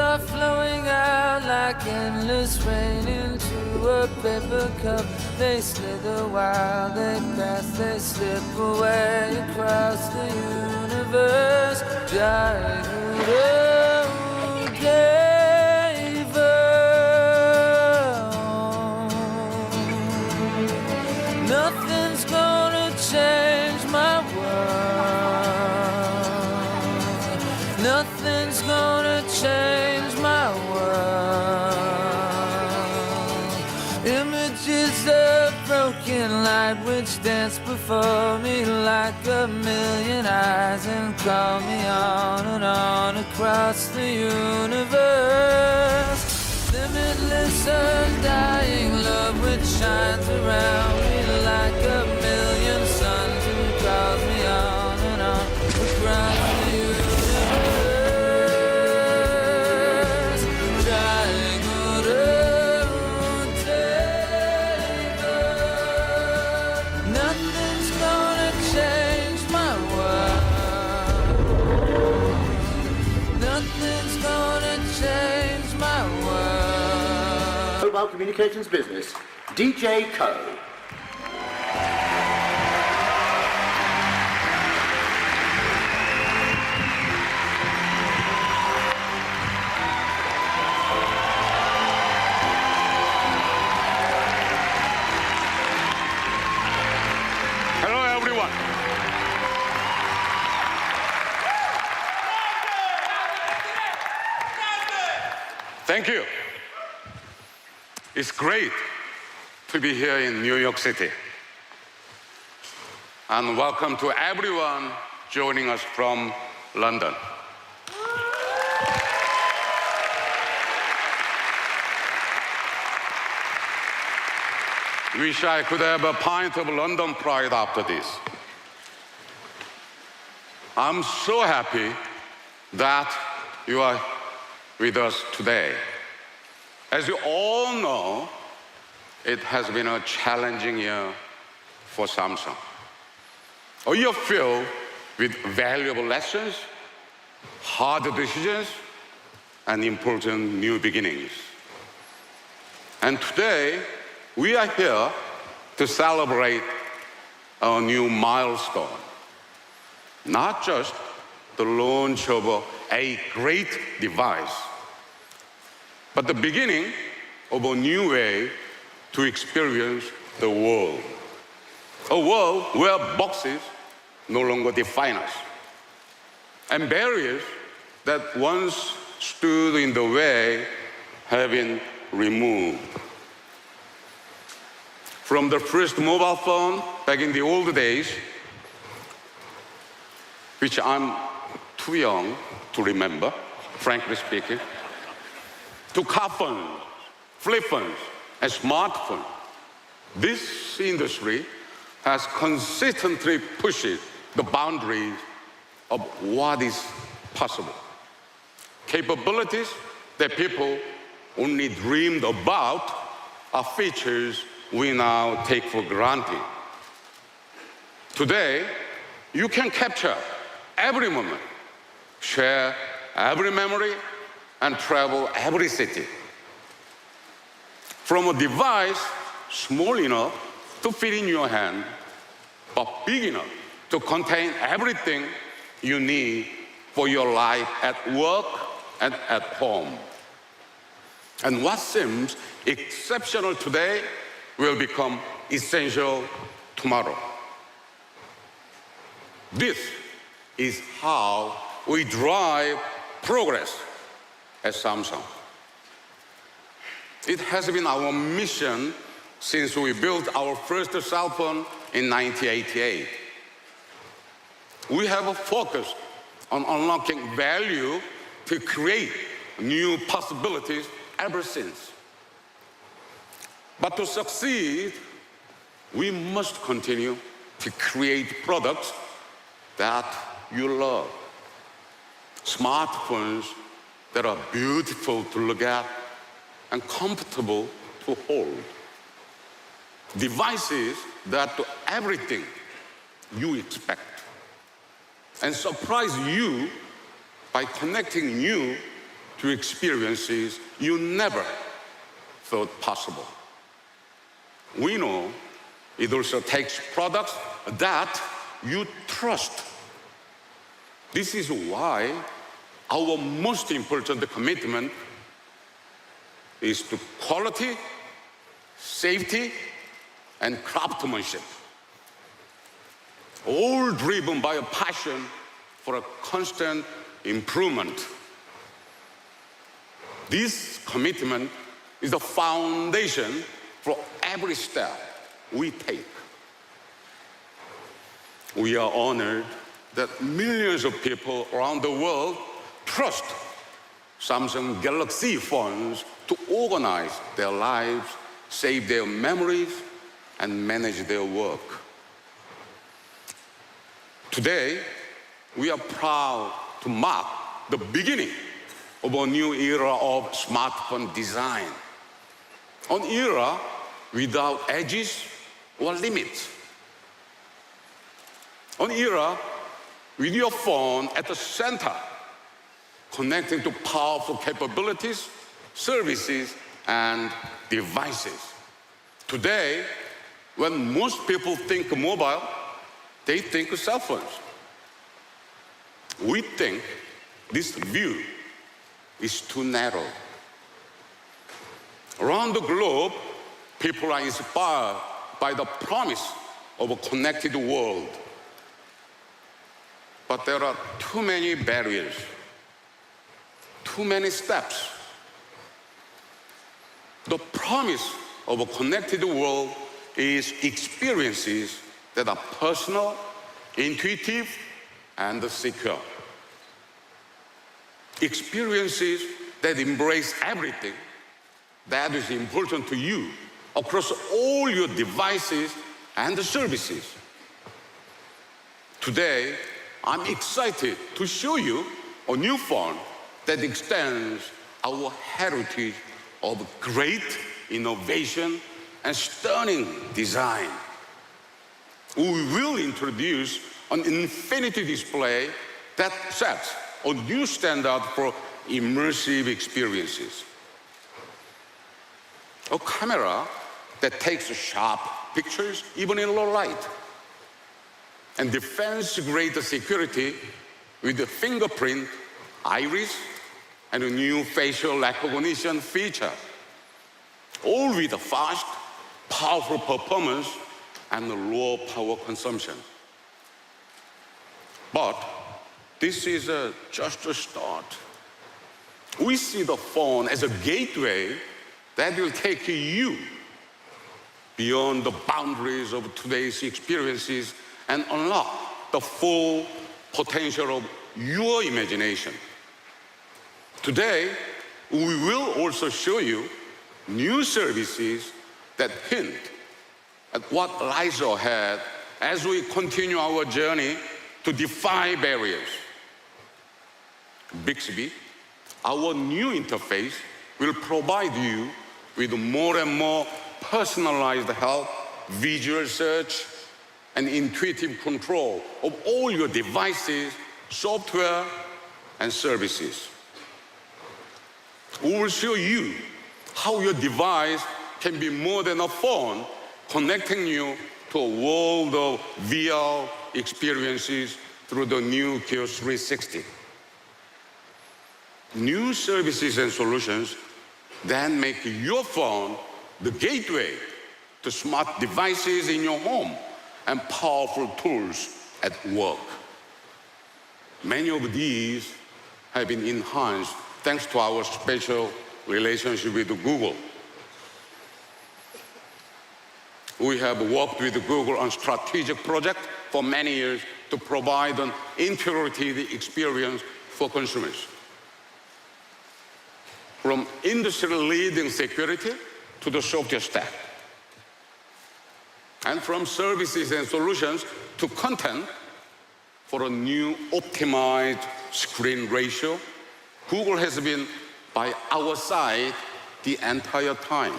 are flowing out like endless rain into a paper cup. They slither while they pass, they slip away across the universe. Giant gave nothing's gonna change my world. Nothing's gonna change my world. Images of broken light which dance before me like a million eyes and call me on and on across the universe. Limitless, undying love which shines around me like a million suns and calls me on and on across the universe. Triangle rotator. Nothing's gonna change my world. Nothing's gonna change my world. Mobile communications business, DJ Co. Hello, everyone. Thank you. It's great to be here in New York City. And welcome to everyone joining us from London. Wish I could have a pint of London pride after this. I'm so happy that you are with us today. As you all know, it has been a challenging year for Samsung. A year filled with valuable lessons, hard decisions, and important new beginnings. And today, we are here to celebrate a new milestone. Not just the launch of a great device, but the beginning of a new way to experience the world. A world where boxes no longer define us, and barriers that once stood in the way have been removed. From the first mobile phone back in the old days, which I'm too young to remember, frankly speaking, to car phones, flip phones, and smartphones, this industry has consistently pushed the boundaries of what is possible. Capabilities that people only dreamed about are features we now take for granted. Today, you can capture every moment, share every memory, and travel every city. From a device small enough to fit in your hand, but big enough to contain everything you need for your life at work and at home. And what seems exceptional today will become essential tomorrow. This is how we drive progress at Samsung. It has been our mission since we built our first cell phone in 1988. We have focused on unlocking value to create new possibilities ever since. But to succeed, we must continue to create products that you love. Smartphones that are beautiful to look at and comfortable to hold. Devices that do everything you expect and surprise you by connecting you to experiences you never thought possible. We know it also takes products that you trust. This is why our most important commitment is to quality, safety, and craftsmanship, all driven by a passion for a constant improvement. This commitment is the foundation for every step we take. We are honored that millions of people around the world trust Samsung Galaxy phones to organize their lives, save their memories, and manage their work. Today, we are proud to mark the beginning of a new era of smartphone design, an era without edges or limits, an era with your phone at the center, connecting to powerful capabilities, services, and devices. Today, when most people think mobile, they think cell phones. We think this view is too narrow. Around the globe, people are inspired by the promise of a connected world. But there are too many barriers, too many steps. The promise of a connected world is experiences that are personal, intuitive, and secure. Experiences that embrace everything that is important to you across all your devices and services. Today, I'm excited to show you a new phone that extends our heritage of great innovation and stunning design. We will introduce an infinity display that sets a new standard for immersive experiences. A camera that takes sharp pictures even in low light, and defense-grade security with the fingerprint, iris, and a new facial recognition feature, all with a fast, powerful performance and low power consumption. But this is just a start. We see the phone as a gateway that will take you beyond the boundaries of today's experiences and unlock the full potential of your imagination. Today, we will also show you new services that hint at what lies ahead as we continue our journey to defy barriers. Bixby, our new interface, will provide you with more and more personalized help, visual search, and intuitive control of all your devices, software, and services. We will show you how your device can be more than a phone, connecting you to a world of VR experiences through the new Kiosk 360. New services and solutions then make your phone the gateway to smart devices in your home and powerful tools at work. Many of these have been enhanced thanks to our special relationship with Google. We have worked with Google on strategic projects for many years to provide an integrated experience for consumers. From industry-leading security to the software stack, and from services and solutions to content for a new optimized screen ratio, Google has been by our side the entire time.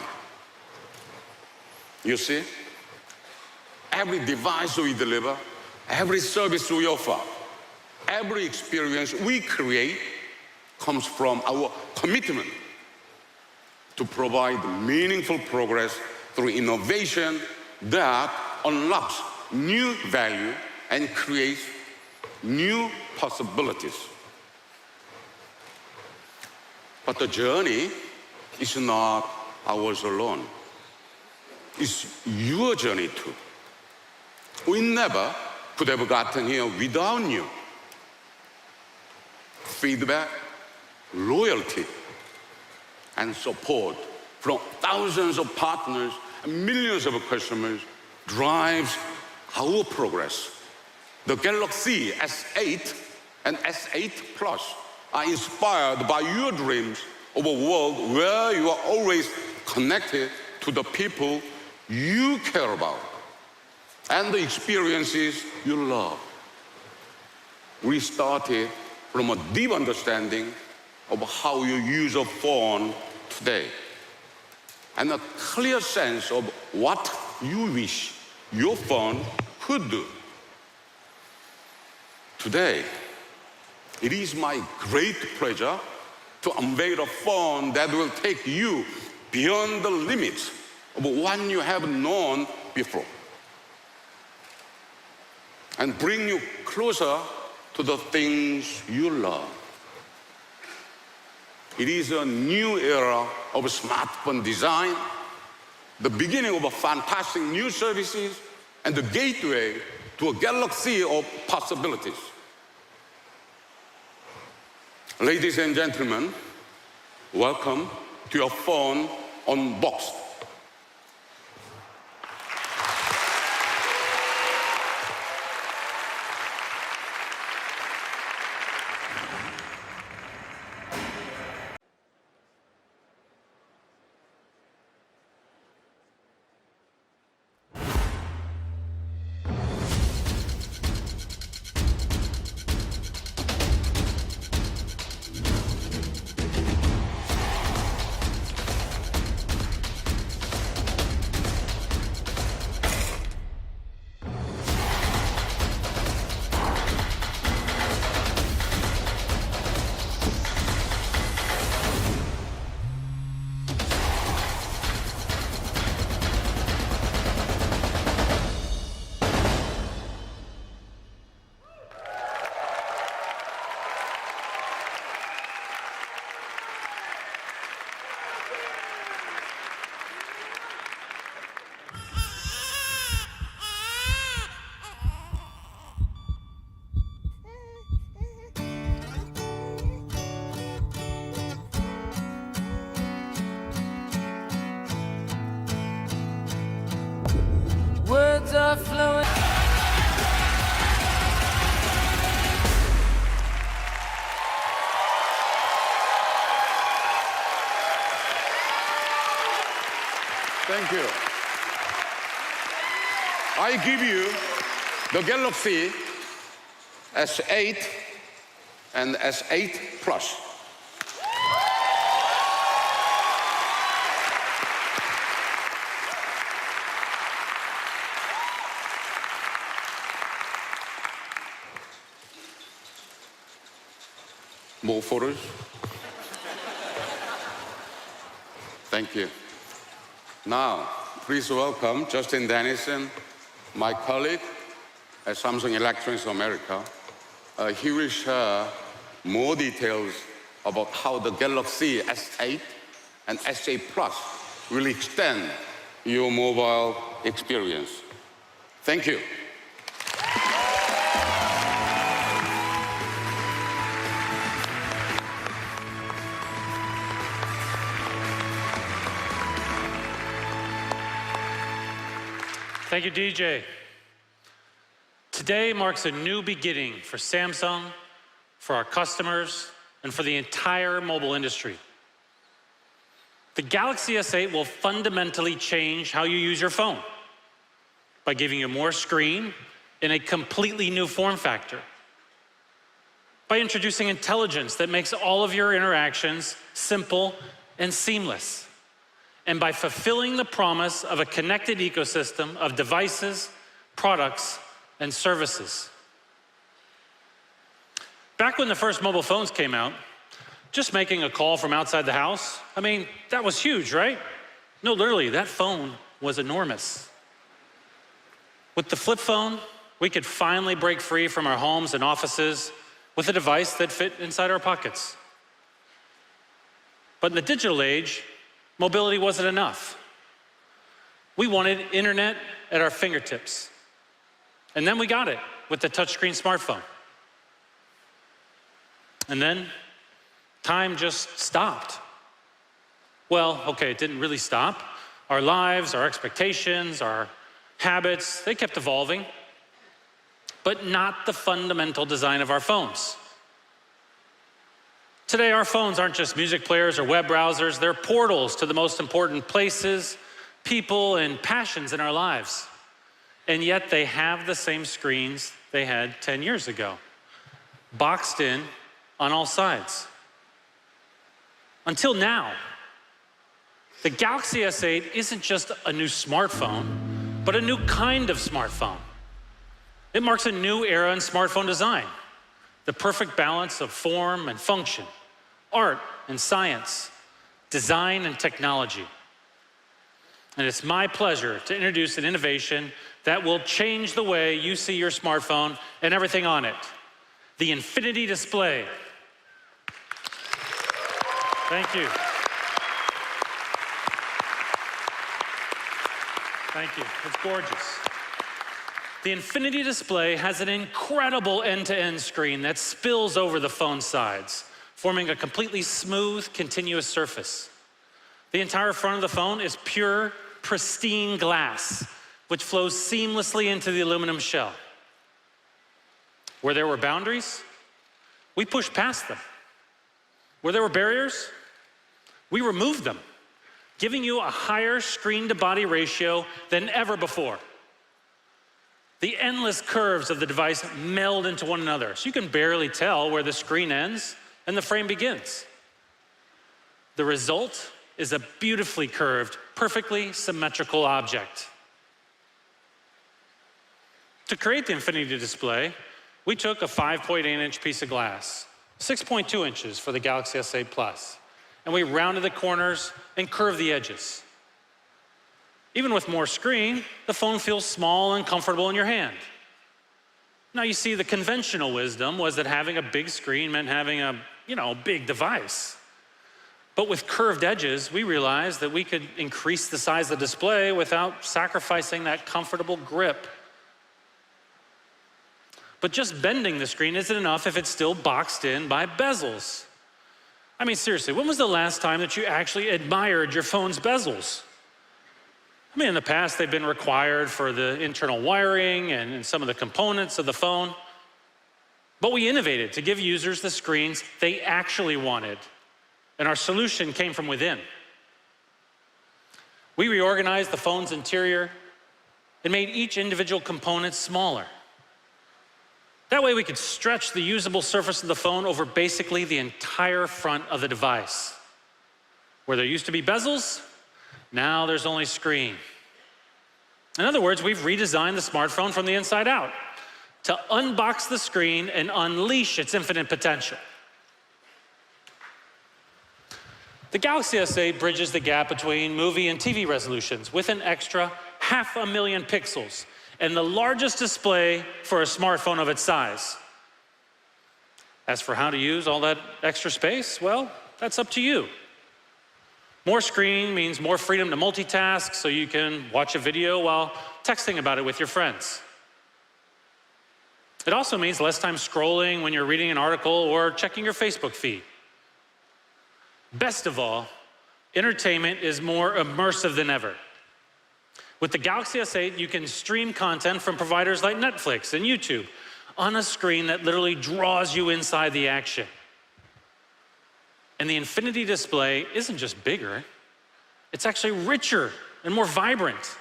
You see, every device we deliver, every service we offer, every experience we create comes from our commitment to provide meaningful progress through innovation that unlocks new value and creates new possibilities. But the journey is not ours alone. It's your journey too. We never could have gotten here without you. Feedback, loyalty, and support from thousands of partners and millions of customers drives our progress. The Galaxy S8 and S8 Plus are inspired by your dreams of a world where you are always connected to the people you care about and the experiences you love. We started from a deep understanding of how you use a phone today and a clear sense of what you wish your phone could do. Today, it is my great pleasure to unveil a phone that will take you beyond the limits of what you have known before and bring you closer to the things you love. It is a new era of smartphone design, the beginning of a fantastic new services, and the gateway to a galaxy of possibilities. Ladies and gentlemen, welcome to your phone Unboxed. Words are flowing. Thank you. I give you the Galaxy S8 and S8 Plus. More photos? Thank you. Now, please welcome Justin Dennison, my colleague at Samsung Electronics America. He will share more details about how the Galaxy S8 and S8 Plus will extend your mobile experience. Thank you. Thank you, DJ. Today marks a new beginning for Samsung, for our customers, and for the entire mobile industry. The Galaxy S8 will fundamentally change how you use your phone by giving you more screen in a completely new form factor, by introducing intelligence that makes all of your interactions simple and seamless, and by fulfilling the promise of a connected ecosystem of devices, products, and services. Back when the first mobile phones came out, Just making a call from outside the house, I mean, that was huge, right? No, literally, that phone was enormous. With the flip phone, we could finally break free from our homes and offices with a device that fit inside our pockets. But in the digital age, mobility wasn't enough. We wanted internet at our fingertips. And then we got it with the touchscreen smartphone. And then time just stopped. Well, okay, it didn't really stop. Our lives, our expectations, our habits, they kept evolving, but not the fundamental design of our phones. Today, our phones aren't just music players or web browsers, they're portals to the most important places, people, and passions in our lives. And yet they have the same screens they had 10 years ago, boxed in on all sides. Until now, the Galaxy S8 isn't just a new smartphone, but a new kind of smartphone. It marks a new era in smartphone design, the perfect balance of form and function, art and science, design and technology. And it's my pleasure to introduce an innovation that will change the way you see your smartphone and everything on it, the Infinity Display. Thank you. Thank you. It's gorgeous. The Infinity Display has an incredible end-to-end screen that spills over the phone sides, forming a completely smooth, continuous surface. The entire front of the phone is pure, pristine glass, which flows seamlessly into the aluminum shell. Where there were boundaries, we pushed past them. Where there were barriers, we removed them, giving you a higher screen-to-body ratio than ever before. The endless curves of the device meld into one another, so you can barely tell where the screen ends and the frame begins. The result is a beautifully curved, perfectly symmetrical object. To create the Infinity Display, we took a 5.8-inch piece of glass, 6.2 inches for the Galaxy S8 Plus, and we rounded the corners and curved the edges. Even with more screen, the phone feels small and comfortable in your hand. Now you see, the conventional wisdom was that having a big screen meant having a big device. But with curved edges, we realized that we could increase the size of the display without sacrificing that comfortable grip. But just bending the screen isn't enough if it's still boxed in by bezels. I mean, seriously, when was the last time that you actually admired your phone's bezels? I mean, in the past, they've been required for the internal wiring and some of the components of the phone. But we innovated to give users the screens they actually wanted. And our solution came from within. We reorganized the phone's interior and made each individual component smaller. That way we could stretch the usable surface of the phone over basically the entire front of the device. Where there used to be bezels, now there's only screen. In other words, we've redesigned the smartphone from the inside out to unbox the screen and unleash its infinite potential. The Galaxy S8 bridges the gap between movie and TV resolutions with an extra 500,000 pixels and the largest display for a smartphone of its size. As for how to use all that extra space, well, that's up to you. More screen means more freedom to multitask, so you can watch a video while texting about it with your friends. It also means less time scrolling when you're reading an article or checking your Facebook feed. Best of all, entertainment is more immersive than ever. With the Galaxy S8, you can stream content from providers like Netflix and YouTube on a screen that literally draws you inside the action. And the Infinity Display isn't just bigger, it's actually richer and more vibrant.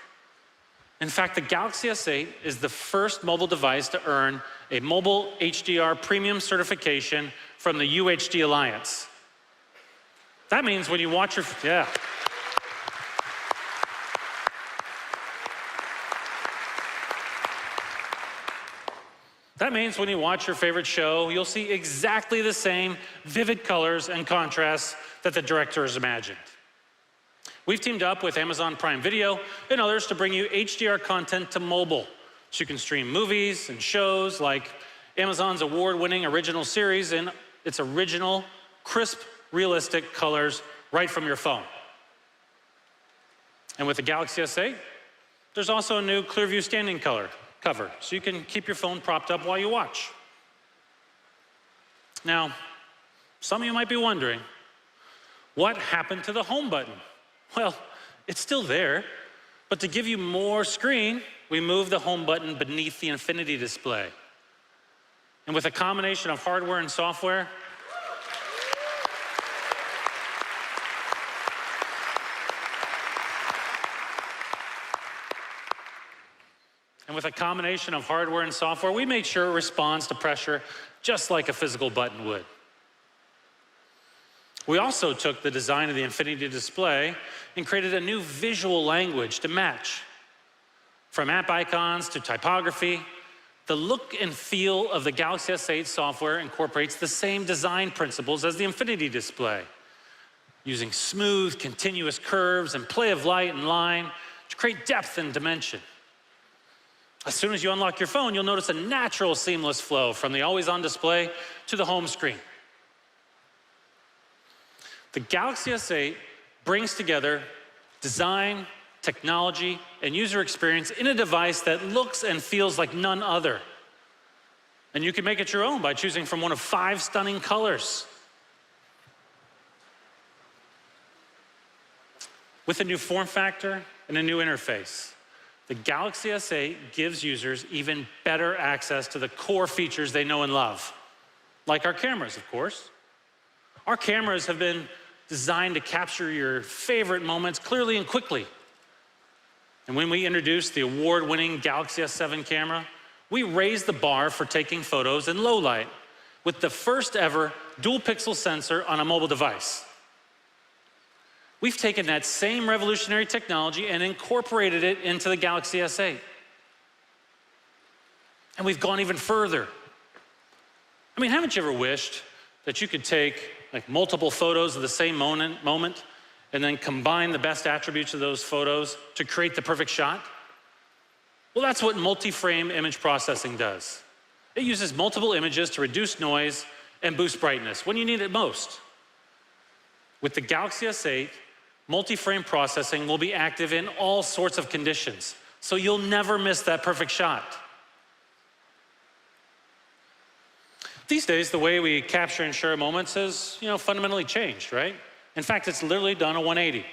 In fact, the Galaxy S8 is the first mobile device to earn a mobile HDR premium certification from the UHD Alliance. That means when you watch your, That means when you watch your favorite show, you'll see exactly the same vivid colors and contrasts that the director has imagined. We've teamed up with Amazon Prime Video and others to bring you HDR content to mobile, so you can stream movies and shows like Amazon's award-winning original series in its original, crisp, realistic colors right from your phone. And with the Galaxy S8, there's also a new Clearview standing cover, so you can keep your phone propped up while you watch. Now, some of you might be wondering, what happened to the home button? Well, it's still there, but to give you more screen, we moved the home button beneath the infinity display. And with a combination of hardware and software, we made sure it responds to pressure just like a physical button would. We also took the design of the infinity display and created a new visual language to match. From app icons to typography, the look and feel of the Galaxy S8 software incorporates the same design principles as the infinity display, using smooth, continuous curves and play of light and line to create depth and dimension. As soon as you unlock your phone, you'll notice a natural, seamless flow from the always-on display to the home screen. The Galaxy S8 brings together design, technology, and user experience in a device that looks and feels like none other. And you can make it your own by choosing from one of 5 stunning colors. With a new form factor and a new interface, the Galaxy S8 gives users even better access to the core features they know and love, like our cameras, of course. Our cameras have been designed to capture your favorite moments clearly and quickly. And when we introduced the award-winning Galaxy S7 camera, we raised the bar for taking photos in low light with the first ever dual-pixel sensor on a mobile device. We've taken that same revolutionary technology and incorporated it into the Galaxy S8. And we've gone even further. I mean, haven't you ever wished that you could take multiple photos of the same moment and then combine the best attributes of those photos to create the perfect shot? Well, that's what multi-frame image processing does. It uses multiple images to reduce noise and boost brightness when you need it most. With the Galaxy S8, multi-frame processing will be active in all sorts of conditions, so you'll never miss that perfect shot. These days, the way we capture and share moments has, fundamentally changed, right? In fact, it's literally done a 180.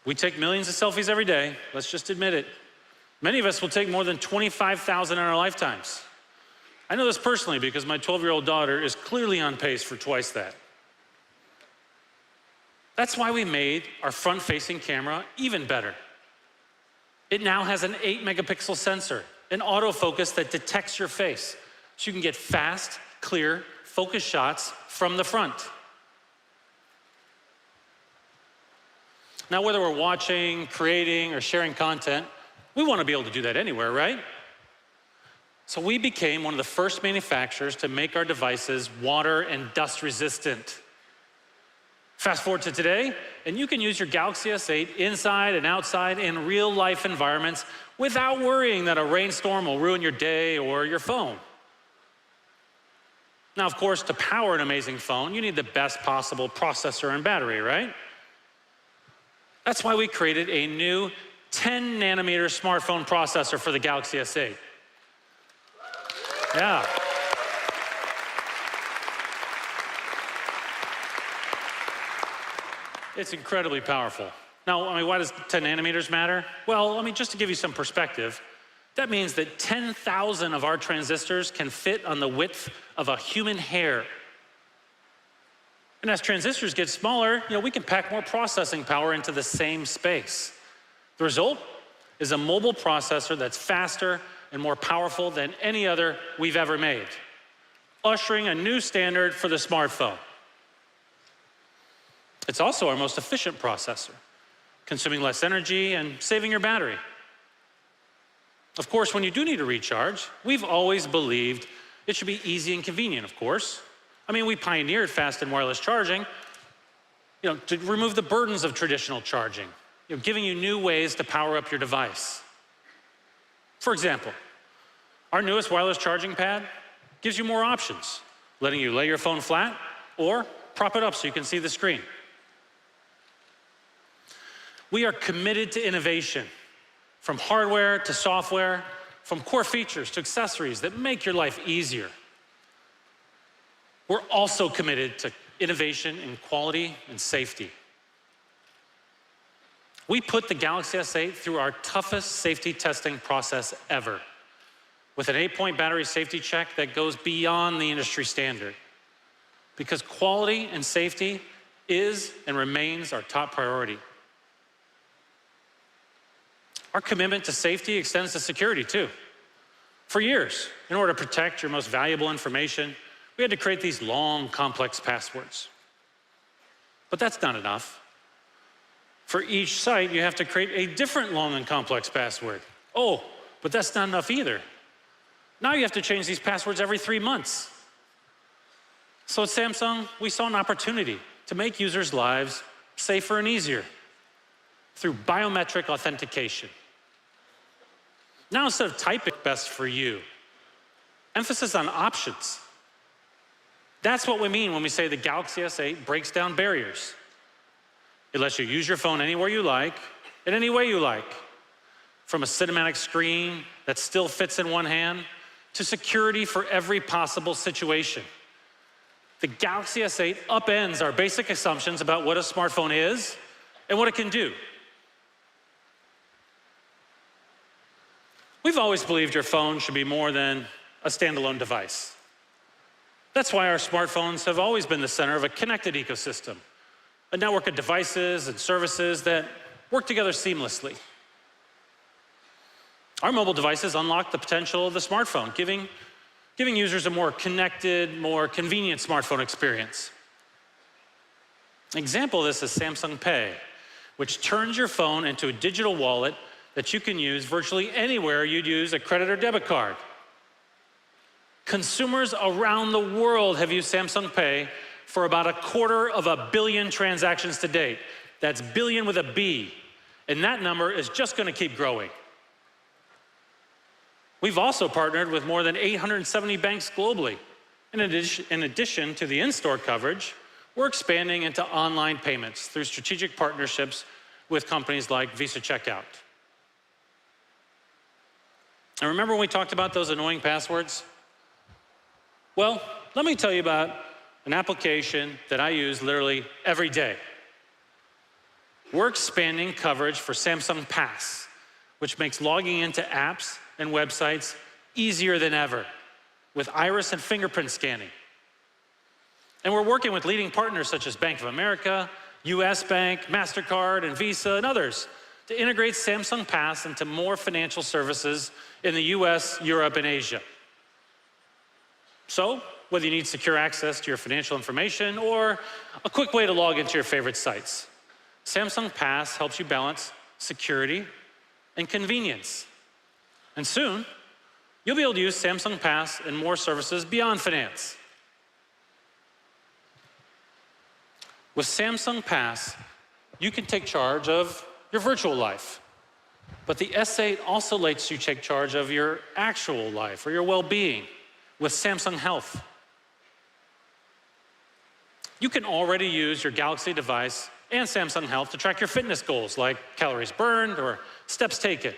We take millions of selfies every day, let's just admit it. Many of us will take more than 25,000 in our lifetimes. I know this personally because my 12-year-old daughter is clearly on pace for twice that. That's why we made our front-facing camera even better. It now has an 8-megapixel sensor, an autofocus that detects your face, so you can get fast, clear, focused shots from the front. Now, whether we're watching, creating, or sharing content, we want to be able to do that anywhere, right? So we became one of the first manufacturers to make our devices water and dust resistant. Fast forward to today, and you can use your Galaxy S8 inside and outside in real-life environments without worrying that a rainstorm will ruin your day or your phone. Now, of course, to power an amazing phone, you need the best possible processor and battery, right? That's why we created a new 10-nanometer smartphone processor for the Galaxy S8. Yeah. It's incredibly powerful. Now, why does 10 nanometers matter? Well, just to give you some perspective, that means that 10,000 of our transistors can fit on the width of a human hair. And as transistors get smaller, we can pack more processing power into the same space. The result is a mobile processor that's faster and more powerful than any other we've ever made, ushering a new standard for the smartphone. It's also our most efficient processor, consuming less energy and saving your battery. Of course, when you do need a recharge, we've always believed it should be easy and convenient, of course. I mean, we pioneered fast and wireless charging, to remove the burdens of traditional charging, giving you new ways to power up your device. For example, our newest wireless charging pad gives you more options, letting you lay your phone flat or prop it up so you can see the screen. We are committed to innovation, from hardware to software, from core features to accessories that make your life easier. We're also committed to innovation in quality and safety. We put the Galaxy S8 through our toughest safety testing process ever, with an 8-point battery safety check that goes beyond the industry standard, because quality and safety is and remains our top priority. Our commitment to safety extends to security too. For years, in order to protect your most valuable information, we had to create these long, complex passwords. But that's not enough. For each site, you have to create a different long and complex password. Oh, but that's not enough either. Now you have to change these passwords every 3 months. So at Samsung, we saw an opportunity to make users' lives safer and easier through biometric authentication. Now, instead of typing best for you, emphasis on options. That's what we mean when we say the Galaxy S8 breaks down barriers. It lets you use your phone anywhere you like, in any way you like, from a cinematic screen that still fits in one hand to security for every possible situation. The Galaxy S8 upends our basic assumptions about what a smartphone is and what it can do. We've always believed your phone should be more than a standalone device. That's why our smartphones have always been the center of a connected ecosystem, a network of devices and services that work together seamlessly. Our mobile devices unlock the potential of the smartphone, giving users a more connected, more convenient smartphone experience. An example of this is Samsung Pay, which turns your phone into a digital wallet that you can use virtually anywhere you'd use a credit or debit card. Consumers around the world have used Samsung Pay for about 250 million transactions to date. That's billion with a B, and that number is just going to keep growing. We've also partnered with more than 870 banks globally. In addition to the in-store coverage, we're expanding into online payments through strategic partnerships with companies like Visa Checkout. And remember when we talked about those annoying passwords? Well, let me tell you about an application that I use literally every day. We're expanding coverage for Samsung Pass, which makes logging into apps and websites easier than ever with iris and fingerprint scanning. And we're working with leading partners such as Bank of America, US Bank, MasterCard, and Visa, and others to integrate Samsung Pass into more financial services in the US, Europe, and Asia. So, whether you need secure access to your financial information or a quick way to log into your favorite sites, Samsung Pass helps you balance security and convenience. And soon, you'll be able to use Samsung Pass in more services beyond finance. With Samsung Pass, you can take charge of your virtual life. But the S8 also lets you take charge of your actual life or your well-being with Samsung Health. You can already use your Galaxy device and Samsung Health to track your fitness goals like calories burned or steps taken.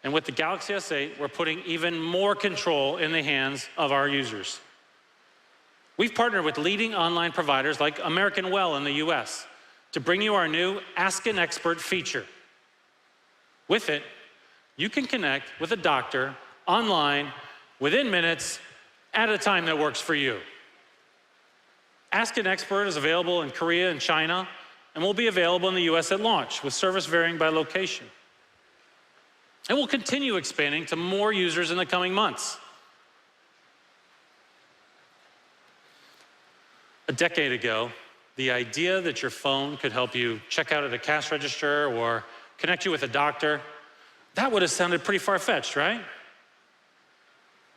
And with the Galaxy S8, we're putting even more control in the hands of our users. We've partnered with leading online providers like American Well in the US to bring you our new Ask an Expert feature. With it, you can connect with a doctor online within minutes at a time that works for you. Ask an Expert is available in Korea and China and will be available in the US at launch, with service varying by location. And we'll continue expanding to more users in the coming months. A decade ago, the idea that your phone could help you check out at a cash register or connect you with a doctor That would have sounded pretty far-fetched, right?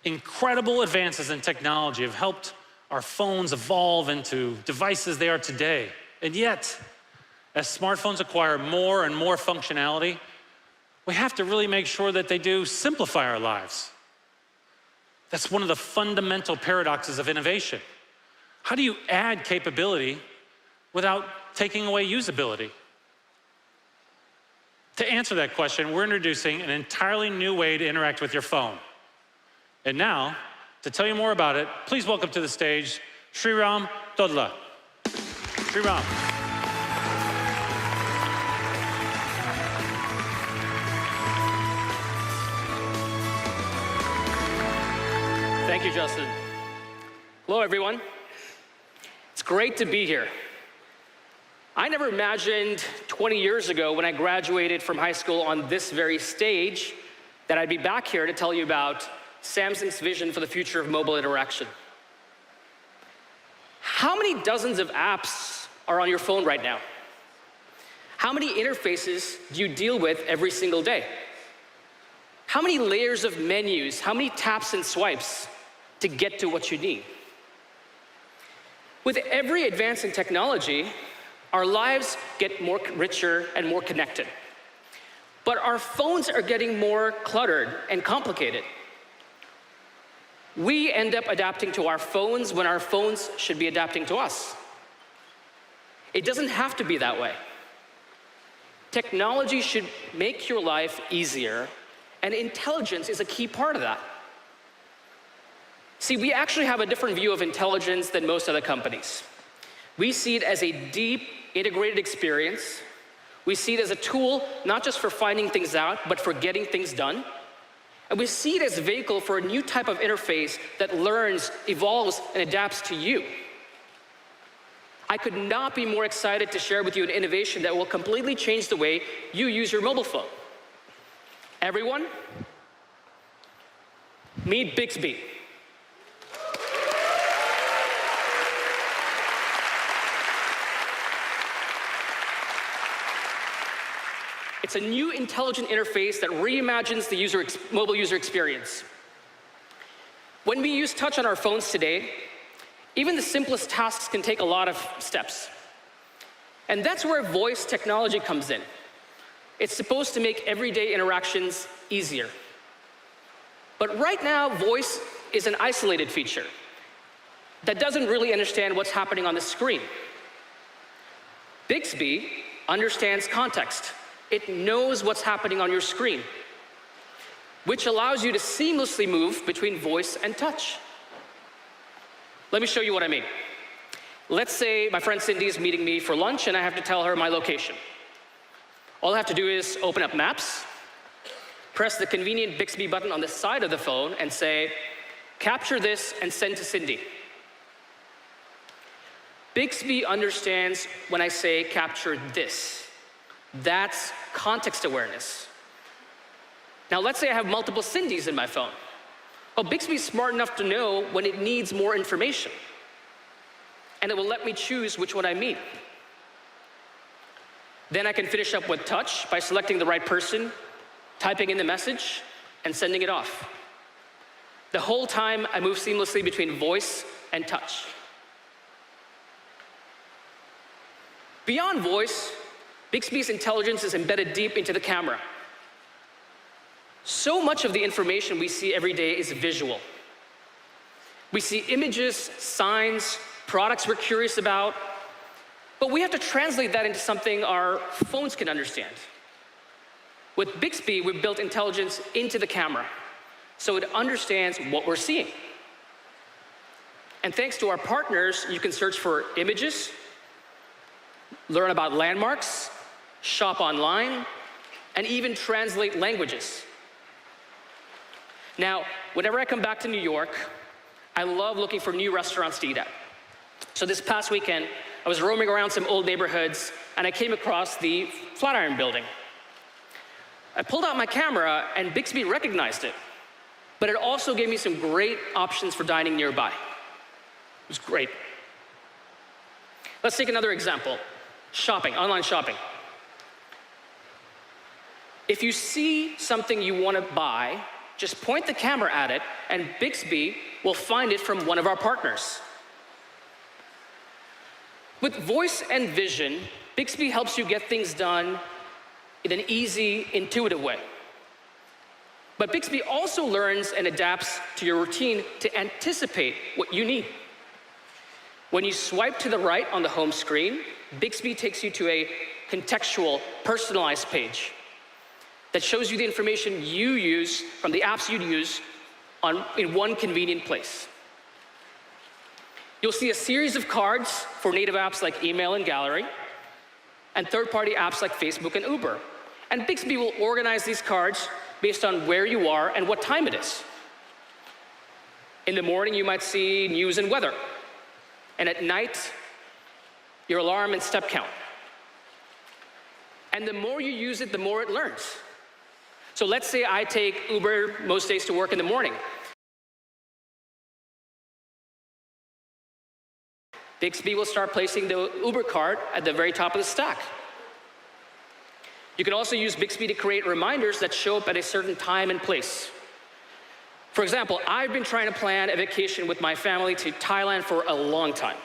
Incredible advances in technology have helped our phones evolve into devices they are today. And yet, as smartphones acquire more and more functionality, we have to really make sure that they do simplify our lives. That's one of the fundamental paradoxes of innovation. How do you add capability without taking away usability? To answer that question, we're introducing an entirely new way to interact with your phone. And now, to tell you more about it, please welcome to the stage Sriram Dodla. Sriram. Thank you, Justin. Hello, everyone. It's great to be here. I never imagined 20 years ago when I graduated from high school on this very stage that I'd be back here to tell you about Samsung's vision for the future of mobile interaction. How many dozens of apps are on your phone right now? How many interfaces do you deal with every single day? How many layers of menus, how many taps and swipes to get to what you need? With every advance in technology, our lives get more richer and more connected. But our phones are getting more cluttered and complicated. We end up adapting to our phones when our phones should be adapting to us. It doesn't have to be that way. Technology should make your life easier, and intelligence is a key part of that. See, we actually have a different view of intelligence than most other companies. We see it as a deep, integrated experience. We see it as a tool, not just for finding things out, but for getting things done. And we see it as a vehicle for a new type of interface that learns, evolves, and adapts to you. I could not be more excited to share with you an innovation that will completely change the way you use your mobile phone. Everyone, meet Bixby. It's a new intelligent interface that reimagines the mobile user experience. When we use touch on our phones today, even the simplest tasks can take a lot of steps. And that's where voice technology comes in. It's supposed to make everyday interactions easier. But right now, voice is an isolated feature that doesn't really understand what's happening on the screen. Bixby understands context. It knows what's happening on your screen, which allows you to seamlessly move between voice and touch. Let me show you what I mean. Let's say my friend Cindy is meeting me for lunch and I have to tell her my location. All I have to do is open up Maps, press the convenient Bixby button on the side of the phone and say, capture this and send to Cindy. Bixby understands when I say capture this. That's context awareness. Now let's say I have multiple Cindys in my phone. Well, Bixby's smart enough to know when it needs more information. And it will let me choose which one I mean. Then I can finish up with touch by selecting the right person, typing in the message, and sending it off. The whole time I move seamlessly between voice and touch. Beyond voice, Bixby's intelligence is embedded deep into the camera. So much of the information we see every day is visual. We see images, signs, products we're curious about, but we have to translate that into something our phones can understand. With Bixby, we've built intelligence into the camera, so it understands what we're seeing. And thanks to our partners, you can search for images, learn about landmarks, shop online, and even translate languages. Now, whenever I come back to New York, I love looking for new restaurants to eat at. So this past weekend, I was roaming around some old neighborhoods, and I came across the Flatiron Building. I pulled out my camera, and Bixby recognized it, but it also gave me some great options for dining nearby. It was great. Let's take another example. Shopping, online shopping. If you see something you want to buy, just point the camera at it, and Bixby will find it from one of our partners. With voice and vision, Bixby helps you get things done in an easy, intuitive way. But Bixby also learns and adapts to your routine to anticipate what you need. When you swipe to the right on the home screen, Bixby takes you to a contextual, personalized page that shows you the information you use from the apps you'd use in one convenient place. You'll see a series of cards for native apps like email and gallery, and third-party apps like Facebook and Uber. And Bixby will organize these cards based on where you are and what time it is. In the morning, you might see news and weather. And at night, your alarm and step count. And the more you use it, the more it learns. So let's say I take Uber most days to work in the morning. Bixby will start placing the Uber card at the very top of the stack. You can also use Bixby to create reminders that show up at a certain time and place. For example, I've been trying to plan a vacation with my family to Thailand for a long time.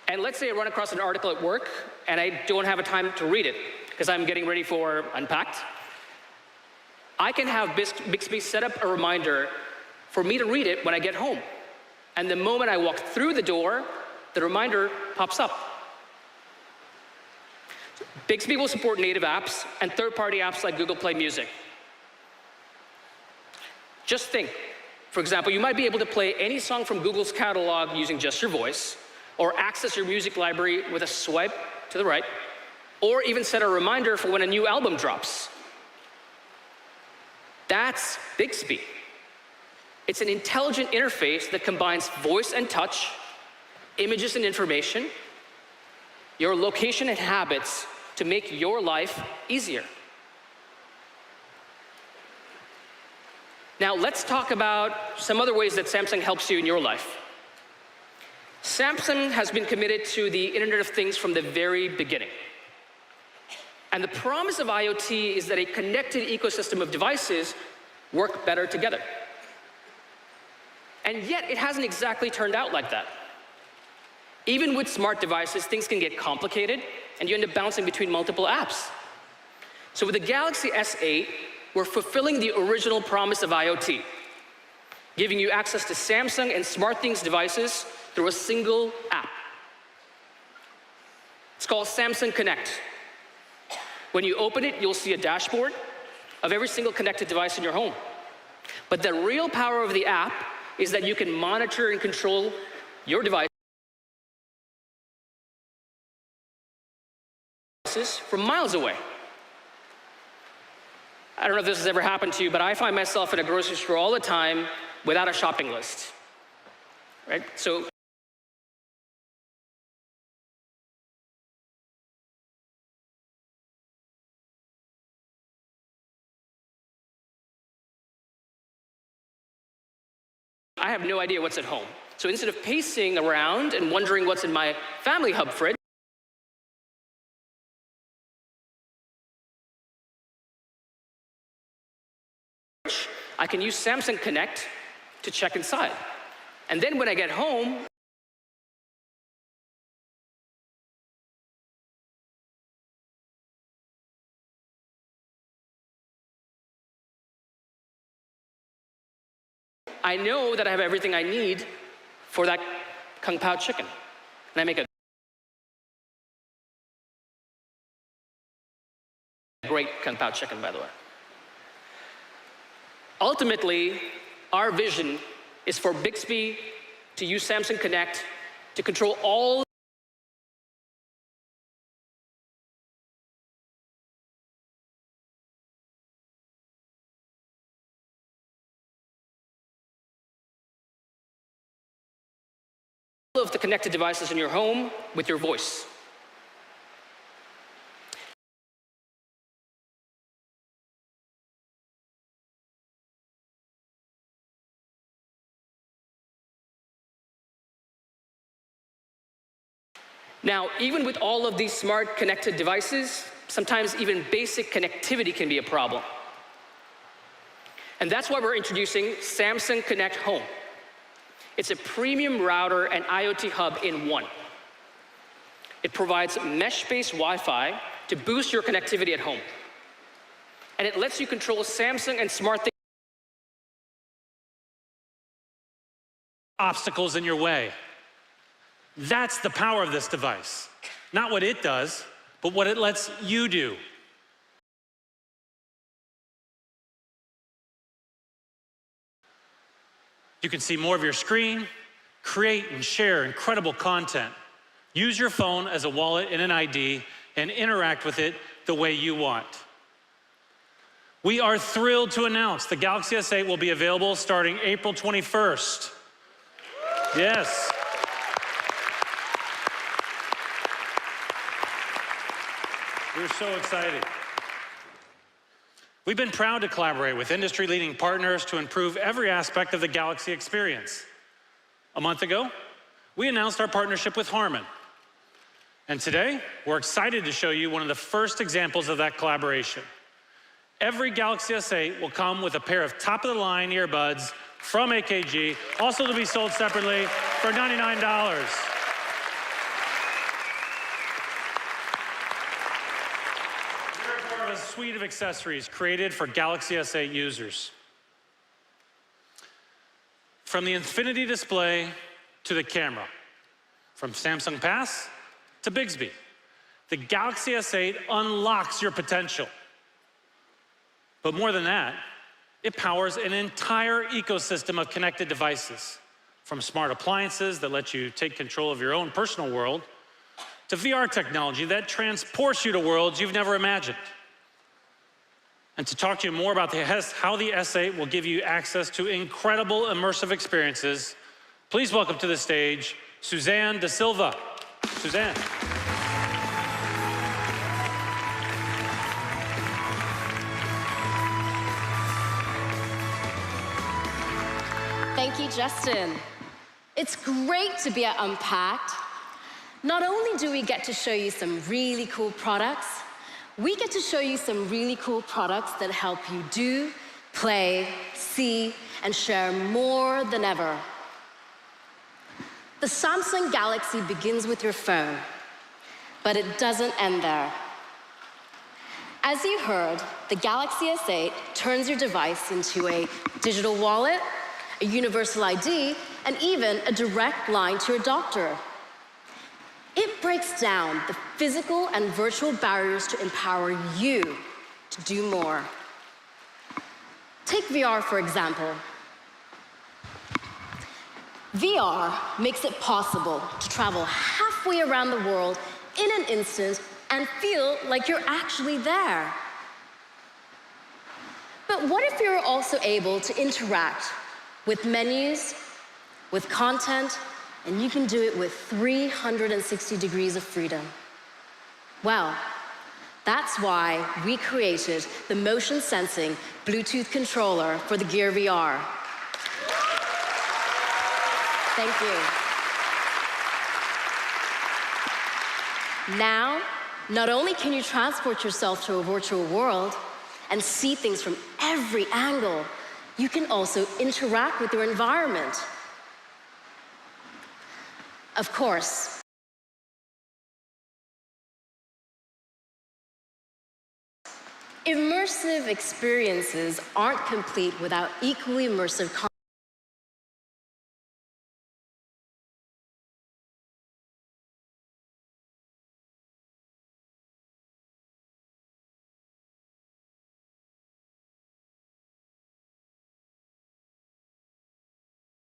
And let's say I run across an article at work and I don't have a time to read it because I'm getting ready for Unpacked. I can have Bixby set up a reminder for me to read it when I get home. And the moment I walk through the door, the reminder pops up. Bixby will support native apps and third-party apps like Google Play Music. Just think, for example, you might be able to play any song from Google's catalog using just your voice, or access your music library with a swipe to the right, or even set a reminder for when a new album drops. That's Bixby. It's an intelligent interface that combines voice and touch, images and information, your location and habits to make your life easier. Now let's talk about some other ways that Samsung helps you in your life. Samsung has been committed to the Internet of Things from the very beginning. And the promise of IoT is that a connected ecosystem of devices work better together. And yet, it hasn't exactly turned out like that. Even with smart devices, things can get complicated, and you end up bouncing between multiple apps. So with the Galaxy S8, we're fulfilling the original promise of IoT, giving you access to Samsung and SmartThings devices through a single app. It's called Samsung Connect. When you open it, you'll see a dashboard of every single connected device in your home. But the real power of the app is that you can monitor and control your devices from miles away. I don't know if this has ever happened to you, but I find myself in a grocery store all the time without a shopping list, right? So I have no idea what's at home. So instead of pacing around and wondering what's in my family hub fridge, I can use Samsung Connect to check inside. And then when I get home, I know that I have everything I need for that Kung Pao chicken. And I make a great Kung Pao chicken, by the way. Ultimately, our vision is for Bixby to use Samsung Connect to control all of the connected devices in your home with your voice. Now, even with all of these smart connected devices, Sometimes even basic connectivity can be a problem. And that's why we're introducing Samsung Connect Home. It's a premium router and IoT hub in one. It provides mesh-based Wi-Fi to boost your connectivity at home. And it lets you control Samsung and smart things. Obstacles in your way. That's the power of this device. Not what it does, but what it lets you do. You can see more of your screen, create and share incredible content, use your phone as a wallet and an ID, and interact with it the way you want. We are thrilled to announce the Galaxy S8 will be available starting April 21st. Yes. We're so excited. We've been proud to collaborate with industry-leading partners to improve every aspect of the Galaxy experience. A month ago, we announced our partnership with Harman. And today, we're excited to show you one of the first examples of that collaboration. Every Galaxy S8 will come with a pair of top-of-the-line earbuds from AKG, also to be sold separately for $99. We're part of a suite of accessories created for Galaxy S8 users. From the infinity display to the camera, from Samsung Pass to Bixby, the Galaxy S8 unlocks your potential. But more than that, it powers an entire ecosystem of connected devices, from smart appliances that let you take control of your own personal world, to VR technology that transports you to worlds you've never imagined. And to talk to you more about how the S8 will give you access to incredible immersive experiences, please welcome to the stage Suzanne Da Silva. Suzanne. Thank you, Justin. It's great to be at Unpacked. Not only do we get to show you some really cool products, we get to show you some really cool products that help you do, play, see, and share more than ever. The Samsung Galaxy begins with your phone, but it doesn't end there. As you heard, the Galaxy S8 turns your device into a digital wallet, a universal ID, and even a direct line to your doctor. It breaks down the physical and virtual barriers to empower you to do more. Take VR, for example. VR makes it possible to travel halfway around the world in an instant and feel like you're actually there. But what if you're also able to interact with menus, with content, and you can do it with 360 degrees of freedom? Well, that's why we created the motion sensing Bluetooth controller for the Gear VR. Thank you. Now, not only can you transport yourself to a virtual world and see things from every angle, you can also interact with your environment. Of course, immersive experiences aren't complete without equally immersive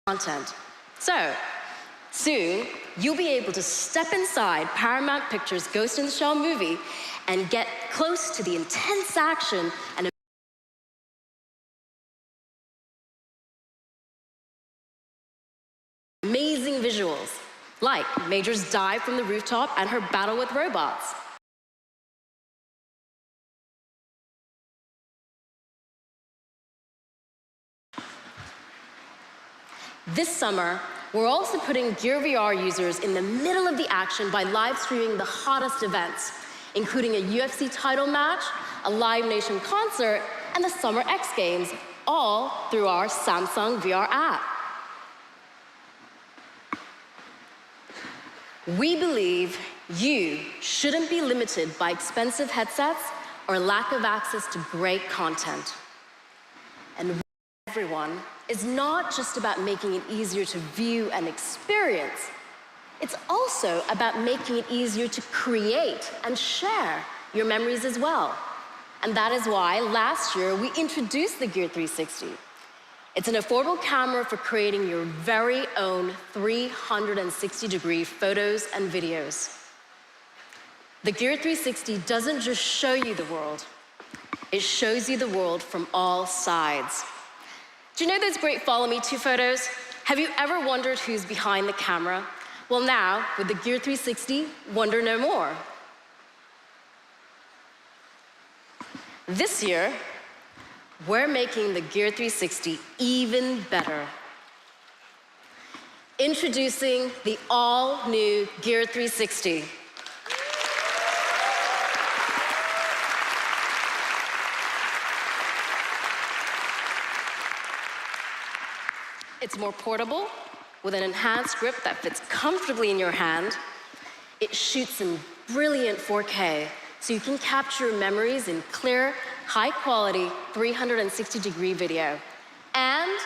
content. So, soon, you'll be able to step inside Paramount Pictures' Ghost in the Shell movie and get close to the intense action and amazing visuals, like Major's dive from the rooftop and her battle with robots. This summer, we're also putting Gear VR users in the middle of the action by live streaming the hottest events, including a UFC title match, a Live Nation concert, and the Summer X Games, all through our Samsung VR app. We believe you shouldn't be limited by expensive headsets or lack of access to great content. And everyone is not just about making it easier to view and experience. It's also about making it easier to create and share your memories as well. And that is why last year we introduced the Gear 360. It's an affordable camera for creating your very own 360-degree photos and videos. The Gear 360 doesn't just show you the world, it shows you the world from all sides. Do you know those great Follow Me To photos? Have you ever wondered who's behind the camera? Well, now, with the Gear 360, wonder no more. This year, we're making the Gear 360 even better. Introducing the all-new Gear 360. It's more portable, with an enhanced grip that fits comfortably in your hand. It shoots in brilliant 4K, so you can capture memories in clear, high-quality 360-degree video. And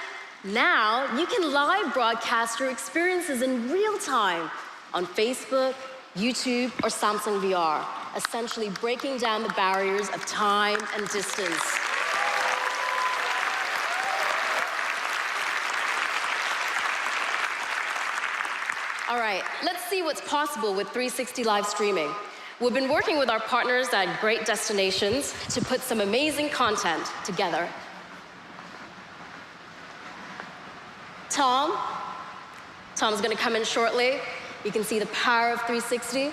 now you can live broadcast your experiences in real time on Facebook, YouTube, or Samsung VR, essentially breaking down the barriers of time and distance. All right, let's see what's possible with 360 live streaming. We've been working with our partners at great destinations to put some amazing content together. Tom's gonna come in shortly. You can see the power of 360.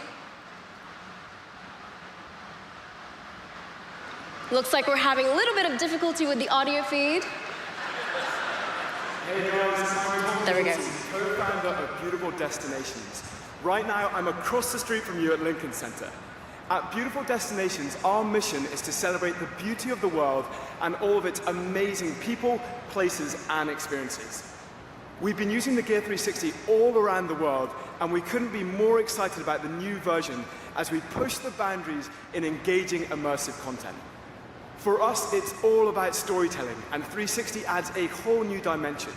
Looks like we're having a little bit of difficulty with the audio feed. Hey guys, There we go. co-founder of Beautiful Destinations. Right now, I'm across the street from you at Lincoln Center. At Beautiful Destinations, our mission is to celebrate the beauty of the world and all of its amazing people, places, and experiences. We've been using the Gear 360 all around the world, and we couldn't be more excited about the new version as we push the boundaries in engaging immersive content. For us, it's all about storytelling, and 360 adds a whole new dimension.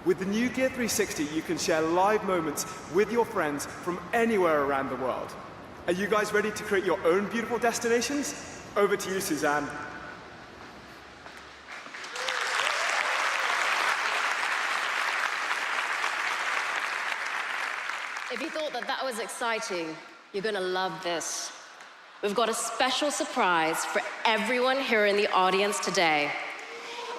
With the new Gear 360, you can share live moments with your friends from anywhere around the world. Are you guys ready to create your own beautiful destinations? Over to you, Suzanne. If you thought that was exciting, you're gonna love this. We've got a special surprise for everyone here in the audience today.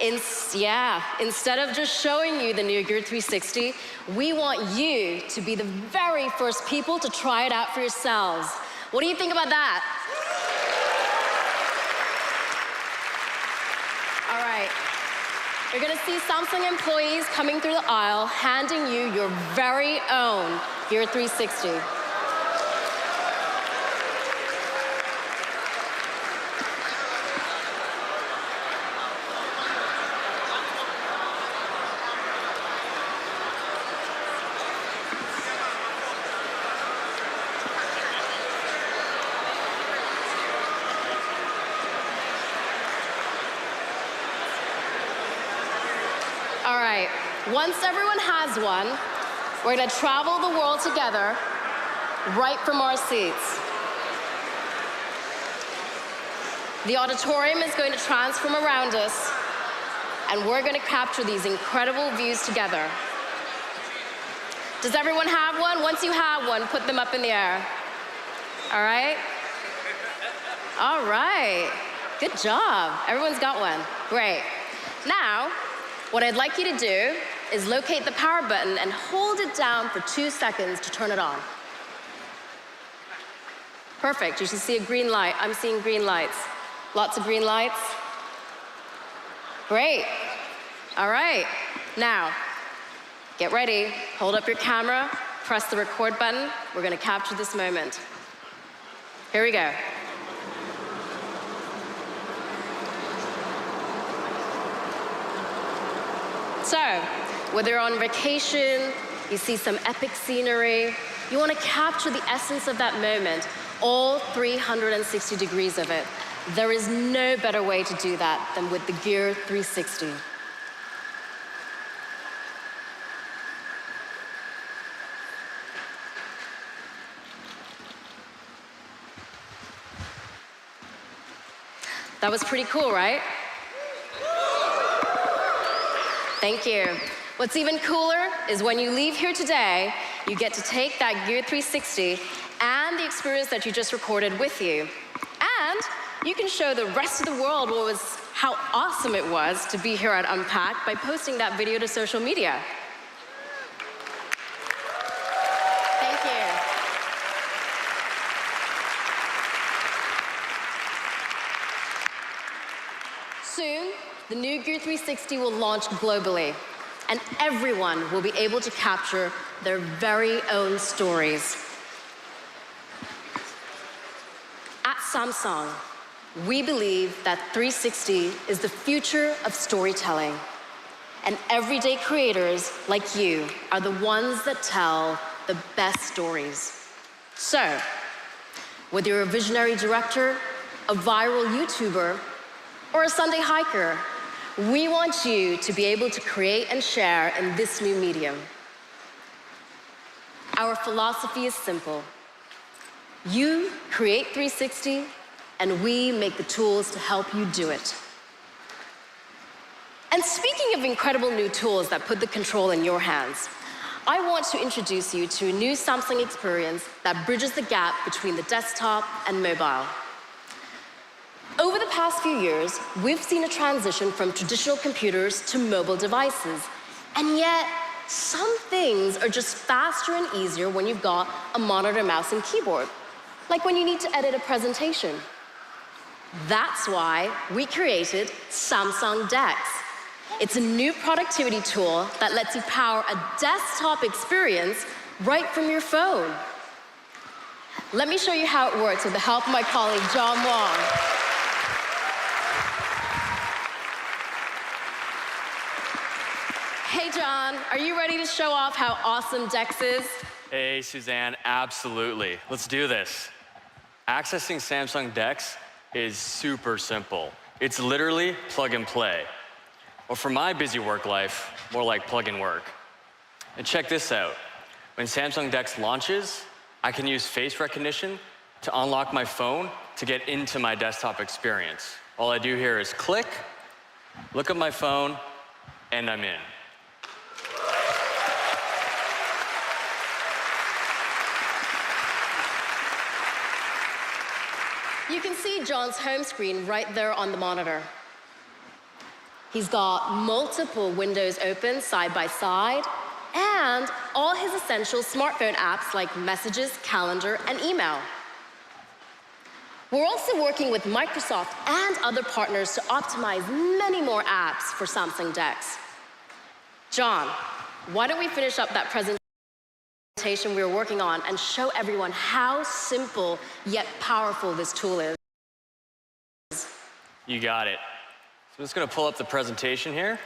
Instead of just showing you the new Gear 360, we want you to be the very first people to try it out for yourselves. What do you think about that? All right. You're gonna see Samsung employees coming through the aisle, handing you your very own Gear 360. All right, once everyone has one, we're gonna travel the world together right from our seats. The auditorium is going to transform around us, and we're gonna capture these incredible views together. Does everyone have one? Once you have one, put them up in the air. All right? All right, good job. Everyone's got one, great. Now, what I'd like you to do is locate the power button and hold it down for 2 seconds to turn it on. Perfect, you should see a green light. I'm seeing green lights. Lots of green lights. Great. All right, now, get ready. Hold up your camera, press the record button. We're gonna capture this moment. Here we go. So, whether you're on vacation, you see some epic scenery, you want to capture the essence of that moment, all 360 degrees of it. There is no better way to do that than with the Gear 360. That was pretty cool, right? Thank you. What's even cooler is when you leave here today, you get to take that Gear 360 and the experience that you just recorded with you. And you can show the rest of the world how awesome it was to be here at Unpacked by posting that video to social media. Thank you. Soon, the new Gear 360 will launch globally, and everyone will be able to capture their very own stories. At Samsung, we believe that 360 is the future of storytelling, and everyday creators like you are the ones that tell the best stories. So, whether you're a visionary director, a viral YouTuber, or a Sunday hiker, we want you to be able to create and share in this new medium. Our philosophy is simple. You create 360, and we make the tools to help you do it. And speaking of incredible new tools that put the control in your hands, I want to introduce you to a new Samsung experience that bridges the gap between the desktop and mobile. Over the past few years, we've seen a transition from traditional computers to mobile devices. And yet, some things are just faster and easier when you've got a monitor, mouse, and keyboard. Like when you need to edit a presentation. That's why we created Samsung DeX. It's a new productivity tool that lets you power a desktop experience right from your phone. Let me show you how it works with the help of my colleague, John Wong. Hey, John, are you ready to show off how awesome DeX is? Hey, Suzanne, absolutely. Let's do this. Accessing Samsung DeX is super simple. It's literally plug and play. Or for my busy work life, more like plug and work. And check this out. When Samsung DeX launches, I can use face recognition to unlock my phone to get into my desktop experience. All I do here is click, look at my phone, and I'm in. You can see John's home screen right there on the monitor. He's got multiple windows open side by side, and all his essential smartphone apps like Messages, Calendar, and Email. We're also working with Microsoft and other partners to optimize many more apps for Samsung DeX. John, why don't we finish up that presentation we were working on and show everyone how simple yet powerful this tool is. You got it. So I'm just gonna pull up the presentation here.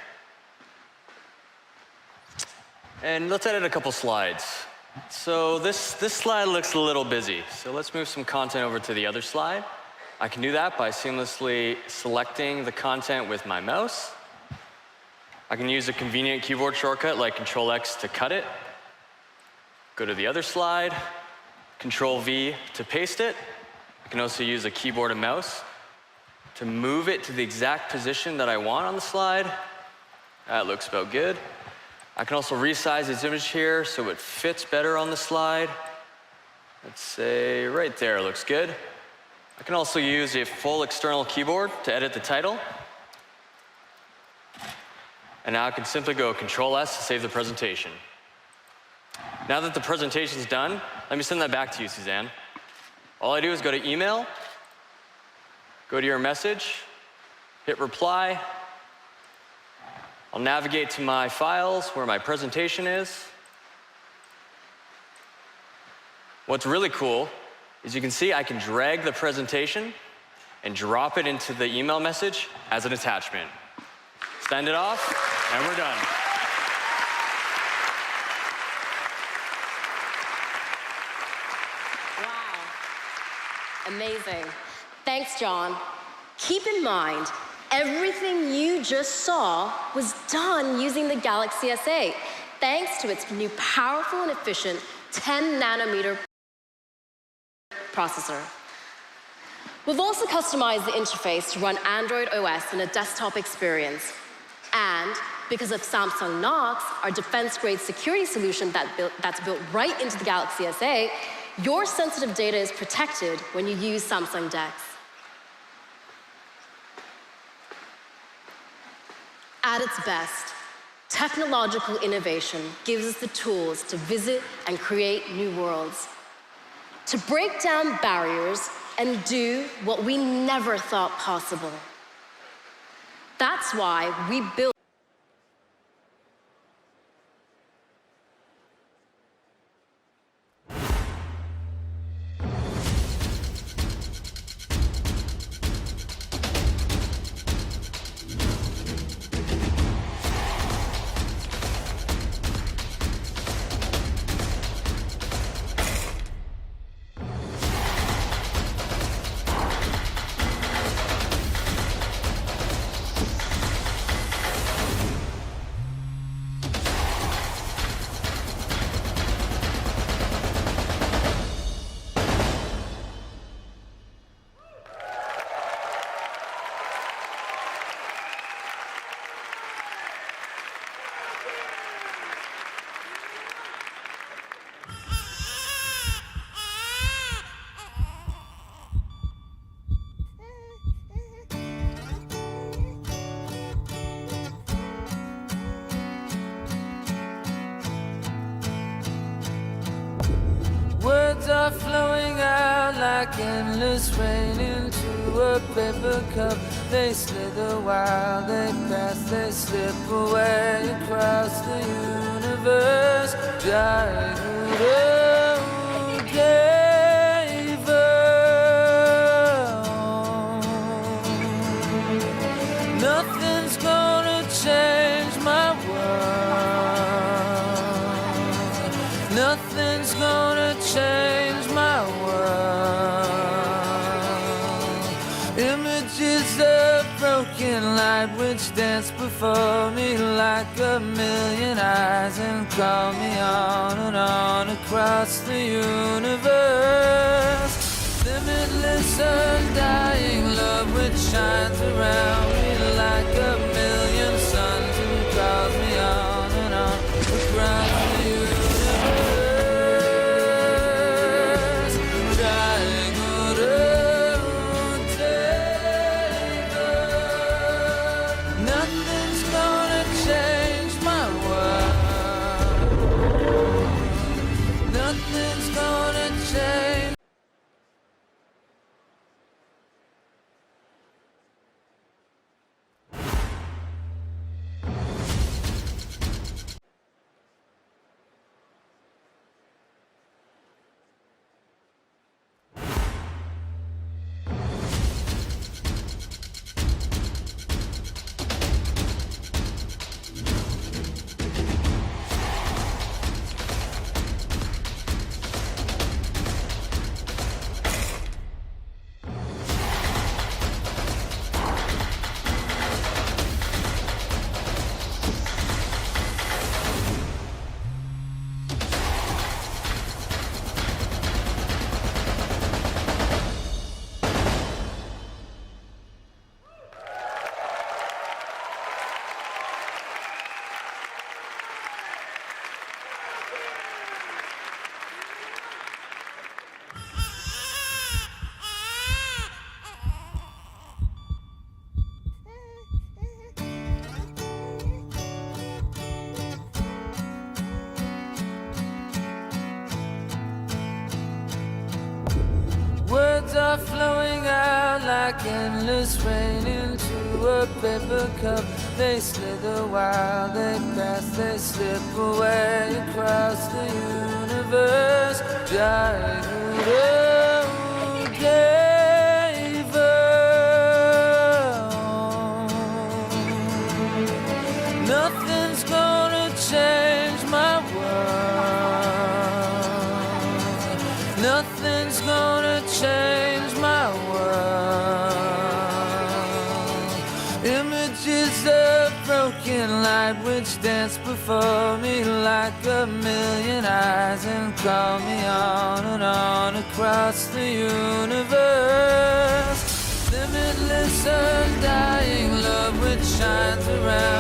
And let's edit a couple slides. So this slide looks a little busy. So let's move some content over to the other slide. I can do that by seamlessly selecting the content with my mouse. I can use a convenient keyboard shortcut like Control-X to cut it. Go to the other slide, Control-V to paste it. I can also use a keyboard and mouse to move it to the exact position that I want on the slide. That looks about good. I can also resize this image here so it fits better on the slide. Let's say right there looks good. I can also use a full external keyboard to edit the title. And now I can simply go Control-S to save the presentation. Now that the presentation's done, let me send that back to you, Suzanne. All I do is go to Email, go to your message, hit Reply. I'll navigate to my files where my presentation is. What's really cool is you can see I can drag the presentation and drop it into the email message as an attachment. Send it off, and we're done. Amazing. Thanks, John. Keep in mind, everything you just saw was done using the Galaxy S8, thanks to its new powerful and efficient 10 nanometer processor. We've also customized the interface to run Android OS in a desktop experience. And because of Samsung Knox, our defense-grade security solution that's built right into the Galaxy S8, your sensitive data is protected when you use Samsung DeX. At its best, technological innovation gives us the tools to visit and create new worlds, to break down barriers and do what we never thought possible. That's why we built Words are flowing out like endless rain into a paper cup. They slither while they pass, they slip away across the universe. Nothing's gonna change my world. Nothing's gonna change my world. Images of broken light which dance before me like a million eyes and call me on and on across the universe. Limitless, undying love which shines around me like a million suns and calls me on and on across the universe. Triangle rotator. Nothing's gonna change my world. Nothing's gonna change. Words are flowing out like endless rain into a paper cup. They slither while they pass, they slip away across the universe. Nothing's gonna change my world. Nothing's gonna change my light which dance before me like a million eyes and call me on and on across the universe. Limitless, undying love which shines around